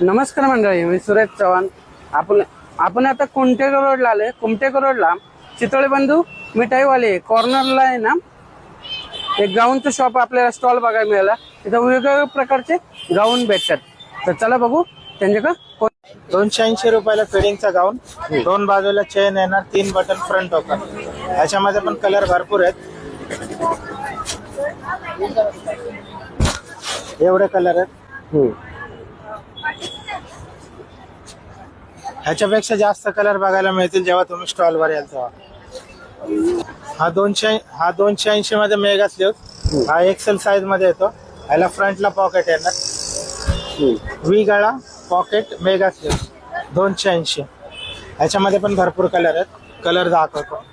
नमस्कार मंडळी, मी सुरेश चव्हाण. आपण आता कुमटेकर रोडला आले. कुमटेकर रोडला चितळे बंधू मिठाईवाले कॉर्नरला आहे ना, एक गाऊनचं शॉप आपल्याला स्टॉल बघायला मिळाला. तिथं वेगवेगळ्या प्रकारचे गाऊन भेटतात. तर चला बघू त्यांच्याकडे. 280 रुपयाला फिडिंगचा गाऊन, दोन बाजूला चेन येणार, 3 बटन फ्रंट ओपन. याच्यामध्ये पण कलर भरपूर आहेत. एवढे कलर आहेत. ह्याच्यापेक्षा जास्त कलर बघायला मिळतील जेव्हा तुम्ही स्टॉल वर याल तेव्हा. हा 280 मध्ये मेगा स्लीव्ह. हा एक्सेल साइज मध्ये येतो. ह्याला फ्रंटला पॉकेट येणार, व्ही गळा, पॉकेट, मेगा स्लीव्ह. 280. ह्याच्यामध्ये पण भरपूर कलर आहेत. कलर दाखवतो.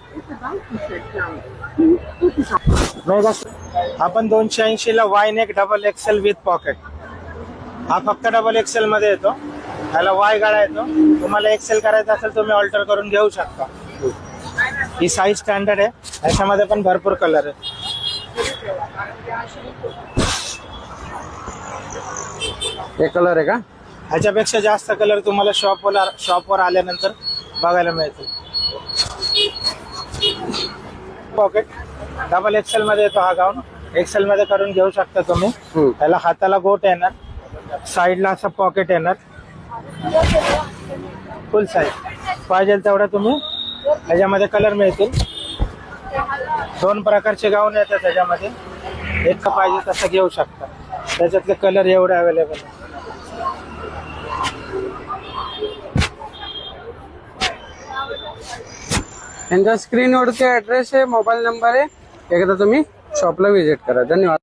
मेगा हा पण 280 ला Y neck double XL with pocket. हा फक्त डबल एक्सेल मध्ये येतो. ह्याला वाय गळा येतो. तुम्हाला एक्सेल करायचं असेल तुम्ही ऑल्टर करून घेऊ शकता. ही साईज स्टँडर्ड आहे. ह्याच्यामध्ये पण भरपूर कलर आहे. हे कलर आहे का? ह्याच्यापेक्षा जास्त कलर तुम्हाला शॉपवर आल्यानंतर बघायला मिळतील. पॉकेट डबल एक्सेल मध्ये येतो हा गाऊन. एक्सेल मध्ये करून घेऊ शकता तुम्ही. त्याला हाताला गोट येणार, साईडला असं पॉकेट येणार. फुल साईज पाहिजे तेवढा तुम्ही ह्याच्यामध्ये कलर मिळतील. 2 प्रकारचे गाऊन येतात त्याच्यामध्ये. एक पाहिजे तसं घेऊ शकता. त्याच्यातले कलर एवढे अवेलेबल आहे. यांचा स्क्रीनवरती ऍड्रेस आहे, मोबाईल नंबर आहे. एकदा तुम्ही शॉपला व्हिजिट करा. धन्यवाद.